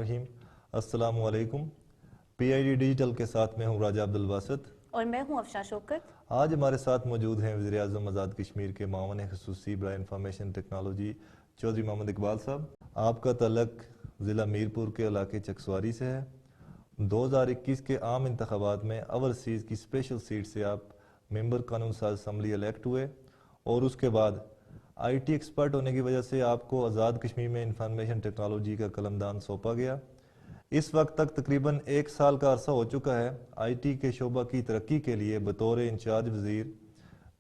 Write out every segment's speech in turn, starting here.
الرحیم. السلام علیکم. پی آئی ڈی ڈیجیٹل کے ساتھ میں ہوں راجہ عبدالباسط اور میں ہوں افشاں شوکت. آج ہمارے ساتھ موجود ہیں وزیر اعظم آزاد کشمیر کے معاون خصوصی برائے انفارمیشن ٹیکنالوجی چودھری محمد اقبال صاحب. آپ کا تعلق ضلع میرپور کے علاقے چکسواری سے ہے. 2021 کے عام انتخابات میں اوورسیز کی اسپیشل سیٹ سے آپ ممبر قانون ساز اسمبلی الیکٹ ہوئے اور اس کے بعد آئی ٹی ایکسپرٹ ہونے کی وجہ سے آپ کو آزاد کشمیر میں انفارمیشن ٹیکنالوجی کا قلمدان سونپا گیا. اس وقت تک تقریباً 1 سال کا عرصہ ہو چکا ہے. آئی ٹی کے شعبہ کی ترقی کے لیے بطور انچارج وزیر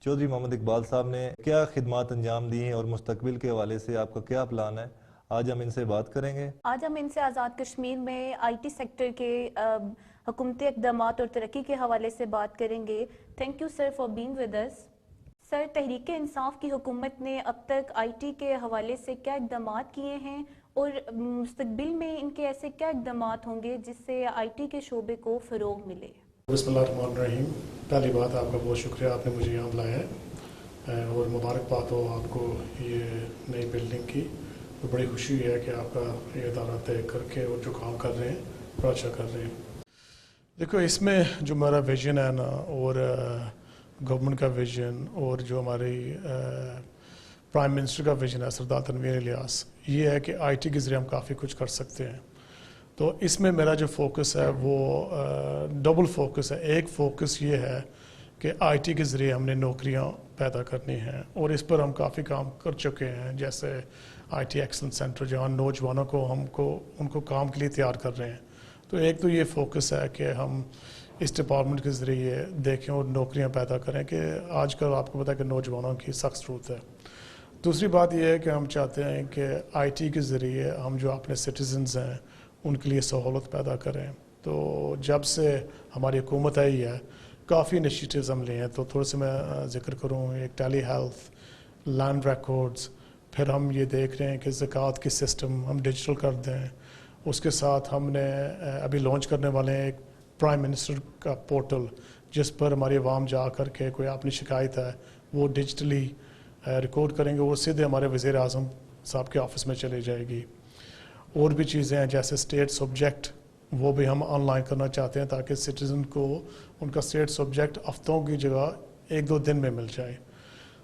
چودھری محمد اقبال صاحب نے کیا خدمات انجام دی ہیں اور مستقبل کے حوالے سے آپ کا کیا پلان ہے؟ آج ہم ان سے بات کریں گے. آج ہم ان سے آزاد کشمیر میں آئی ٹی سیکٹر کے حکومتی اقدامات اور ترقی کے حوالے سے بات کریں گے. Thank you sir for being with us. Sir, Tehreek Insaf کی حکومت نے اب تک آئی ٹی کے حوالے سے کیا اقدامات کیے ہیں اور مستقبل میں ان کے ایسے کیا اقدامات ہوں گے جس سے آئی ٹی کے شعبے کو فروغ ملے؟ بسم اللہ الرحمن الرحیم. پہلی بات آپ کا بہت شکریہ، آپ نے مجھے یہاں بلایا ہے اور مبارکباد ہو آپ کو یہ نئی بلڈنگ کی. تو بڑی خوشی ہے کہ آپ کا یہ ادارہ طے کر کے اور جو کام کر رہے ہیں بڑا اچھا کر رہے ہیں. دیکھو، اس میں جو ہمارا ویژن ہے نا، اور گورنمنٹ کا ویژن اور جو ہماری پرائم منسٹر کا ویژن ہے سردار تنویر الیاس، یہ ہے کہ آئی ٹی کے ذریعے ہم کافی کچھ کر سکتے ہیں. تو اس میں میرا جو فوکس ہے وہ ڈبل فوکس ہے. ایک فوکس یہ ہے کہ آئی ٹی کے ذریعے ہم نے نوکریاں پیدا کرنی ہیں اور اس پر ہم کافی کام کر چکے ہیں، جیسے آئی ٹی ایکسلنس سینٹر جہاں نوجوانوں کو ان کو کام کے لیے تیار کر رہے ہیں. تو ایک تو یہ فوکس ہے کہ ہم اس ڈپارٹمنٹ کے ذریعے دیکھیں اور نوکریاں پیدا کریں کہ آج کل آپ کو پتہ ہے کہ نوجوانوں کی سخت ضرورت ہے. دوسری بات یہ ہے کہ ہم چاہتے ہیں کہ آئی ٹی کے ذریعے ہم جو اپنے سٹیزنز ہیں ان کے لیے سہولت پیدا کریں. تو جب سے ہماری حکومت آئی ہے کافی انیشیٹیوز ہم لیے ہیں. تو تھوڑے سے میں ذکر کروں، ایک ٹیلی ہیلتھ، لینڈ ریکارڈز، پھر ہم یہ دیکھ رہے ہیں کہ زکوٰۃ کی سسٹم ہم ڈیجیٹل کر دیں. اس کے ساتھ ہم نے ابھی لانچ کرنے والے ہیں ایک پرائم منسٹر کا پورٹل، جس پر ہماری عوام جا کر کے کوئی اپنی شکایت ہے وہ ڈیجیٹلی ریکارڈ کریں گے، وہ سیدھے ہمارے وزیر اعظم صاحب کے آفس میں چلی جائے گی. اور بھی چیزیں ہیں جیسے اسٹیٹ سبجیکٹ، وہ بھی ہم آن لائن کرنا چاہتے ہیں تاکہ سٹیزن کو ان کا اسٹیٹ سبجیکٹ ہفتوں کی جگہ 1-2 دن میں مل جائے.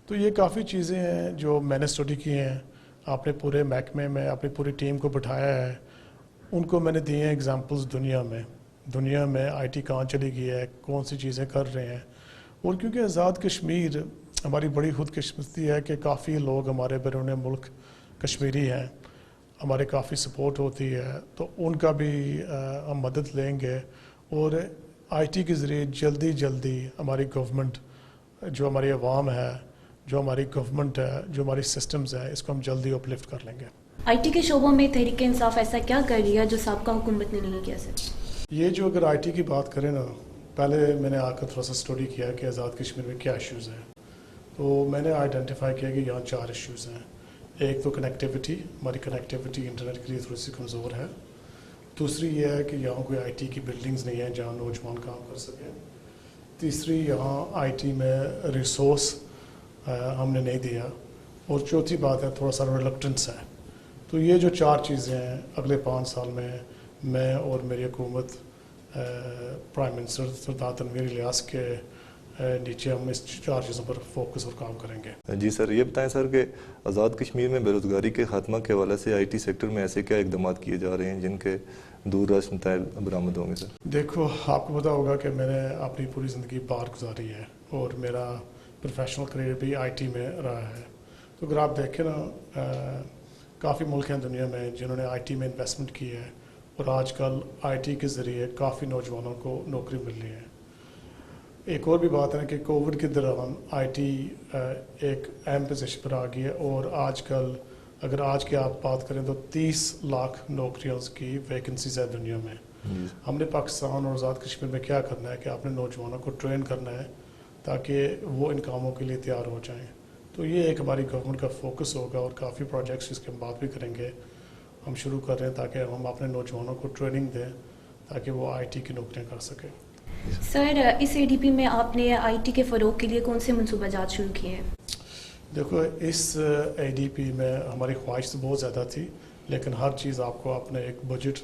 تو یہ کافی چیزیں ہیں جو میں نے اسٹڈی کی ہیں. اپنے پورے محکمے میں اپنی پوری ٹیم کو بٹھایا ہے، ان کو میں نے دیے ہیں ایگزامپلز دنیا میں آئی ٹی کہاں چلی گئی ہے، کون سی چیزیں کر رہے ہیں. اور کیونکہ آزاد کشمیر ہماری بڑی خود قسمتی ہے کہ کافی لوگ ہمارے بیرون ملک کشمیری ہیں، ہمارے کافی سپورٹ ہوتی ہے. تو ان کا بھی ہم مدد لیں گے اور آئی ٹی کے ذریعے جلدی ہماری گورنمنٹ، جو ہماری عوام ہے، جو ہماری گورنمنٹ ہے، جو ہماری سسٹمز ہے، اس کو ہم جلدی اپ لفٹ کر لیں گے. آئی ٹی کے شعبوں میں تحریک انصاف ایسا کیا کر رہی ہے جو سابقہ حکومت نے نہیں کیا سر؟ یہ جو اگر آئی ٹی کی بات کریں نا، پہلے میں نے آ کر تھوڑا سا اسٹڈی کیا کہ آزاد کشمیر میں کیا ایشوز ہیں. تو میں نے آئیڈینٹیفائی کیا کہ یہاں 4 ایشوز ہیں. ایک تو کنیکٹیوٹی، ہماری کنیکٹیوٹی انٹرنیٹ کے لیے تھوڑی سی کمزور ہے. دوسری یہ ہے کہ یہاں کوئی آئی ٹی کی بلڈنگز نہیں ہیں جہاں نوجوان کام کر سکیں. تیسری، یہاں آئی ٹی میں ریسورس ہم نے نہیں دیا. اور چوتھی بات ہے تھوڑا سا ریلکٹنس ہے. تو یہ جو 4 چیزیں ہیں اگلے 5 سال میں اور میری حکومت پرائم منسٹر سردار تنویر الیاس کے نیچے ہم اس 4 چیزوں پر فوکس اور کام کریں گے. جی سر، یہ بتائیں سر کہ آزاد کشمیر میں بے روزگاری کے خاتمہ کے حوالے سے آئی ٹی سیکٹر میں ایسے کیا اقدامات کیے جا رہے ہیں جن کے دور رس نتائج برآمد ہوں گے سر؟ دیکھو، آپ کو پتہ ہوگا کہ میں نے اپنی پوری زندگی باہر گزاری ہے اور میرا پروفیشنل کریئر بھی آئی ٹی میں رہا ہے. تو اگر آپ دیکھیں نا، کافی ملک ہیں دنیا میں جنہوں نے آئی ٹی میں انویسٹمنٹ کی ہے اور آج کل آئی ٹی کے ذریعے کافی نوجوانوں کو نوکری مل رہی ہے. ایک اور بھی بات ہے کہ کووڈ کے دوران آئی ٹی ایک اہم پوزیشن پر آ گئی ہے اور آج کل اگر آج کی آپ بات کریں تو 30 لاکھ نوکریوں کی ویکنسیز ہے دنیا میں. ہم نے پاکستان اور آزاد کشمیر میں کیا کرنا ہے کہ اپنے نوجوانوں کو ٹرین کرنا ہے تاکہ وہ ان کاموں کے لیے تیار ہو جائیں. تو یہ ایک ہماری گورنمنٹ کا فوکس ہوگا اور کافی پروجیکٹس اس کے ہم بات بھی کریں گے. ہم شروع کر رہے ہیں تاکہ ہم اپنے نوجوانوں کو ٹریننگ دیں تاکہ وہ آئی ٹی کی نوکریاں کر سکیں. سر، اس اے ڈی پی میں آپ نے آئی ٹی کے فروغ کے لیے کون سے منصوبہ جات شروع کیے ہیں؟ دیکھو، اس اے ڈی پی میں ہماری خواہش تو بہت زیادہ تھی، لیکن ہر چیز آپ کو اپنے ایک budget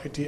IT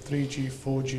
3G 4G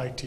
IT,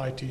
IT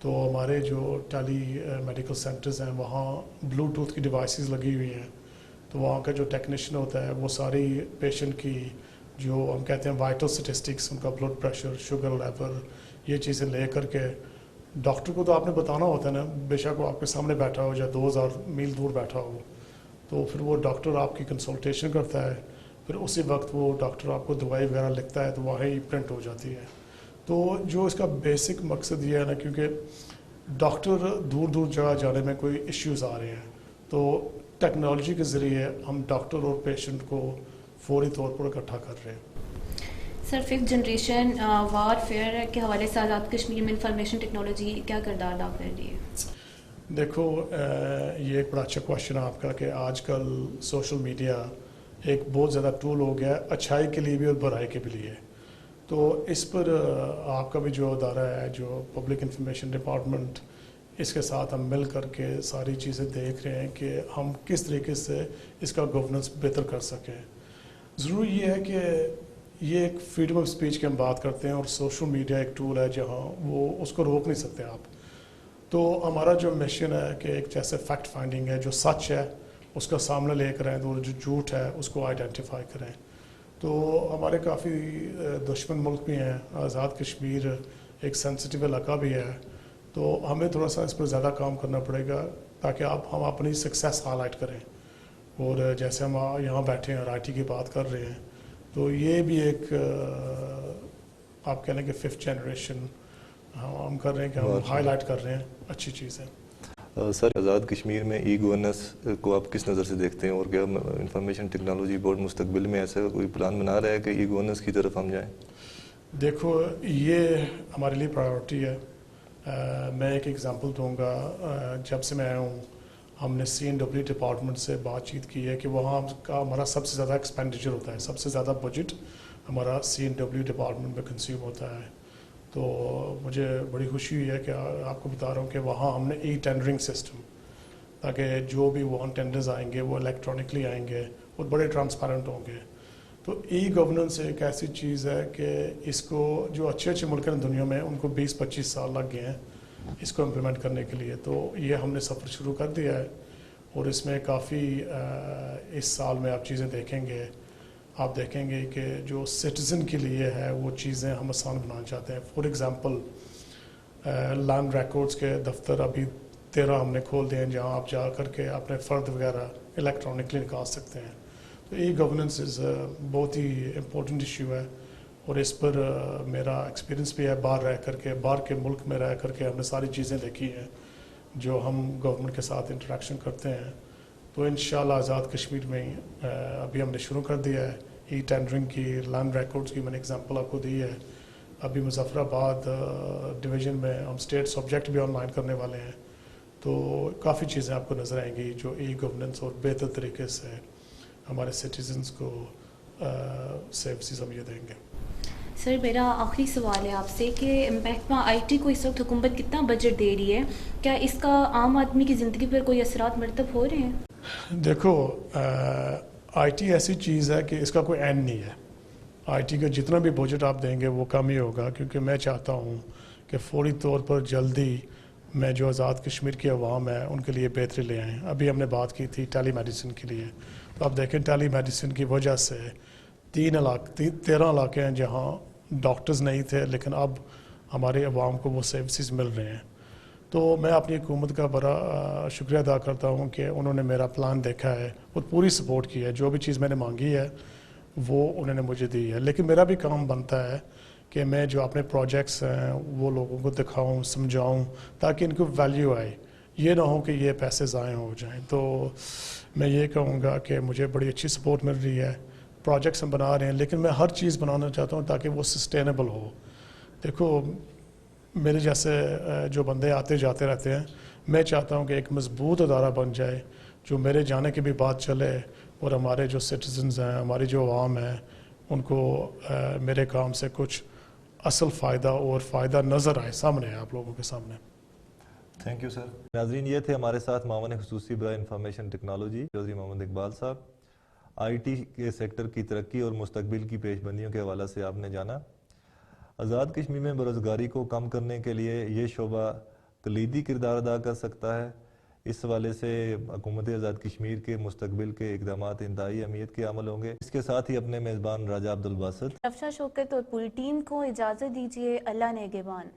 تو ہمارے جو ٹیلی میڈیکل سینٹرز ہیں وہاں بلوٹوتھ کی ڈیوائسز لگی ہوئی ہیں. تو وہاں کا جو ٹیکنیشین ہوتا ہے وہ ساری پیشنٹ کی جو ہم کہتے ہیں وائٹل سٹیسٹکس، ان کا بلڈ پریشر، شوگر لیول، یہ چیزیں لے کر کے ڈاکٹر کو تو آپ نے بتانا ہوتا ہے نا، بے شک وہ آپ کے سامنے بیٹھا ہو یا 2000 میل دور بیٹھا ہو. تو پھر وہ ڈاکٹر آپ کی کنسلٹیشن کرتا ہے، پھر اسی وقت وہ ڈاکٹر آپ کو دوائی وغیرہ لکھتا ہے تو وہیں پرنٹ ہو جاتی ہے. تو جو اس کا بیسک مقصد یہ ہے نا، کیونکہ ڈاکٹر دور دور جگہ جانے میں کوئی ایشوز آ رہے ہیں تو ٹیکنالوجی کے ذریعے ہم ڈاکٹر اور پیشنٹ کو فوری طور پر اکٹھا کر رہے ہیں. سر 5th جنریشن وار فیئر کے حوالے سے آزاد کشمیر میں انفارمیشن ٹیکنالوجی کیا کردار ادا کر رہی ہے؟ دیکھو یہ ایک بڑا اچھا کوشچن ہے آپ کا کہ آج کل سوشل میڈیا ایک بہت زیادہ ٹول ہو گیا ہے، اچھائی کے لیے بھی اور برائی کے بھی لیے. تو اس پر آپ کا بھی جو ادارہ ہے، جو پبلک انفارمیشن ڈپارٹمنٹ، اس کے ساتھ ہم مل کر کے ساری چیزیں دیکھ رہے ہیں کہ ہم کس طریقے سے اس کا گورننس بہتر کر سکیں. ضروری یہ ہے کہ یہ ایک فریڈم آف اسپیچ کی ہم بات کرتے ہیں اور سوشل میڈیا ایک ٹول ہے جہاں وہ اس کو روک نہیں سکتے آپ. تو ہمارا جو مشن ہے کہ ایک جیسے فیکٹ فائنڈنگ ہے، جو سچ ہے اس کا سامنے لے کر آئیں، اور جو جھوٹ ہے اس کو آئیڈینٹیفائی کریں. تو ہمارے کافی دشمن ملک بھی ہیں، آزاد کشمیر ایک سینسٹیو علاقہ بھی ہے، تو ہمیں تھوڑا سا اس پر زیادہ کام کرنا پڑے گا تاکہ ہم اپنی سکسیس ہائی لائٹ کریں. اور جیسے ہم یہاں بیٹھے ہیں اور آئی ٹی کی بات کر رہے ہیں، تو یہ بھی ایک آپ کہہ لیں کہ 5th جنریشن ہم کر رہے ہیں کہ ہم ہائی لائٹ کر رہے ہیں، اچھی چیز ہے. سر آزاد کشمیر میں ای گورننس کو آپ کس نظر سے دیکھتے ہیں، اور کیا انفارمیشن ٹیکنالوجی بورڈ مستقبل میں ایسا کوئی پلان بنا رہا ہے کہ ای گورننس کی طرف ہم جائیں؟ دیکھو یہ ہمارے لیے پرائیورٹی ہے. میں ایک ایگزامپل دوں گا. جب سے میں آیا ہوں ہم نے CNW ڈپارٹمنٹ سے بات چیت کی ہے کہ وہاں کا ہمارا سب سے زیادہ ایکسپینڈیچر ہوتا ہے، سب سے زیادہ بجٹ ہمارا CNW ڈپارٹمنٹ میں کنزیوم ہوتا ہے. تو مجھے بڑی خوشی ہوئی ہے کہ آپ کو بتا رہا ہوں کہ وہاں ہم نے ای ٹینڈرنگ سسٹم، تاکہ جو بھی وہاں ٹینڈرز آئیں گے وہ الیکٹرانکلی آئیں گے اور بڑے ٹرانسپیرنٹ ہوں گے. تو ای گورننس ایک ایسی چیز ہے کہ اس کو جو اچھے اچھے ملک ہیں دنیا میں ان کو 20-25 سال لگ گئے ہیں اس کو امپلیمنٹ کرنے کے لیے. تو یہ ہم نے سفر شروع کر دیا ہے اور اس میں کافی اس سال میں آپ چیزیں دیکھیں گے. آپ دیکھیں گے کہ جو سٹیزن کے لیے ہے وہ چیزیں ہم آسان بنانا چاہتے ہیں. فار ایگزامپل لینڈ ریکارڈز کے دفتر ابھی 13 ہم نے کھول دیے ہیں جہاں آپ جا کر کے اپنے فرد وغیرہ الیکٹرانکلی نکال سکتے ہیں. تو ای گورننس بہت ہی امپورٹنٹ ایشو ہے اور اس پر میرا ایکسپیرینس بھی ہے. باہر رہ کر کے، باہر کے ملک میں رہ کر کے ہم نے ساری چیزیں دیکھی ہیں جو ہم گورنمنٹ کے ساتھ انٹریکشن کرتے ہیں. تو انشاءاللہ آزاد کشمیر میں ہی ابھی ہم نے شروع کر دیا ہے ای ٹینڈرنگ کی. لینڈ ریکارڈز کی میں نے ایگزامپل آپ کو دی ہے. ابھی مظفر آباد ڈویژن میں ہم اسٹیٹ سبجیکٹ بھی آن لائن کرنے والے ہیں. تو کافی چیزیں آپ کو نظر آئیں گی جو ای گورننس اور بہتر طریقے سے ہمارے سٹیزنز کو سروسز ہم یہ دیں گے. سر میرا آخری سوال ہے آپ سے کہ محکمہ IT کو اس وقت حکومت کتنا بجٹ دے رہی ہے؟ کیا اس کا عام آدمی کی زندگی پر کوئی اثرات مرتب ہو رہے ہیں؟ دیکھو IT ایسی چیز ہے کہ اس کا کوئی اینڈ نہیں ہے. IT کا جتنا بھی بجٹ آپ دیں گے وہ کم ہی ہوگا، کیونکہ میں چاہتا ہوں کہ فوری طور پر جلدی میں جو آزاد کشمیر کی عوام ہے ان کے لیے بہتری لے آئیں. ابھی ہم نے بات کی تھی ٹیلی میڈیسن کے لیے. تو آپ دیکھیں ٹیلی میڈیسن کی وجہ سے 13 علاقے ہیں جہاں ڈاکٹرز نہیں تھے، لیکن اب ہمارے عوام کو وہ سروسز مل رہے ہیں. تو میں اپنی حکومت کا بڑا شکریہ ادا کرتا ہوں کہ انہوں نے میرا پلان دیکھا ہے اور پوری سپورٹ کی ہے. جو بھی چیز میں نے مانگی ہے وہ انہوں نے مجھے دی ہے. لیکن میرا بھی کام بنتا ہے کہ میں جو اپنے پروجیکٹس ہیں وہ لوگوں کو دکھاؤں، سمجھاؤں، تاکہ ان کو ویلیو آئے. یہ نہ ہو کہ یہ پیسے ضائع ہو جائیں. تو میں یہ کہوں گا کہ مجھے بڑی اچھی سپورٹ مل رہی ہے. پروجیکٹس ہم بنا رہے ہیں، لیکن میں ہر چیز بنانا چاہتا ہوں تاکہ وہ سسٹینیبل ہو. دیکھو میرے جیسے جو بندے آتے جاتے رہتے ہیں، میں چاہتا ہوں کہ ایک مضبوط ادارہ بن جائے جو میرے جانے کی بھی بات چلے اور ہمارے جو سٹیزنز ہیں، ہماری جو عوام ہے، ان کو میرے کام سے کچھ اصل فائدہ اور فائدہ نظر آئے، سامنے ہے آپ لوگوں کے سامنے. تھینک یو سر. ناظرین یہ تھے ہمارے ساتھ معاون خصوصی برائے انفارمیشن ٹیکنالوجی چودھری محمد اقبال صاحب. IT کے سیکٹر کی ترقی اور مستقبل کی پیش بندیوں کے حوالے سے آپ نے جانا. آزاد کشمیر میں بے روزگاری کو کم کرنے کے لیے یہ شعبہ کلیدی کردار ادا کر سکتا ہے. اس حوالے سے حکومت آزاد کشمیر کے مستقبل کے اقدامات انتہائی اہمیت کے عمل ہوں گے. اس کے ساتھ ہی اپنے میزبان راجہ عبدالباسط، رفشہ شوکت اور پوری ٹیم کو اجازت دیجیے. اللہ نگہبان.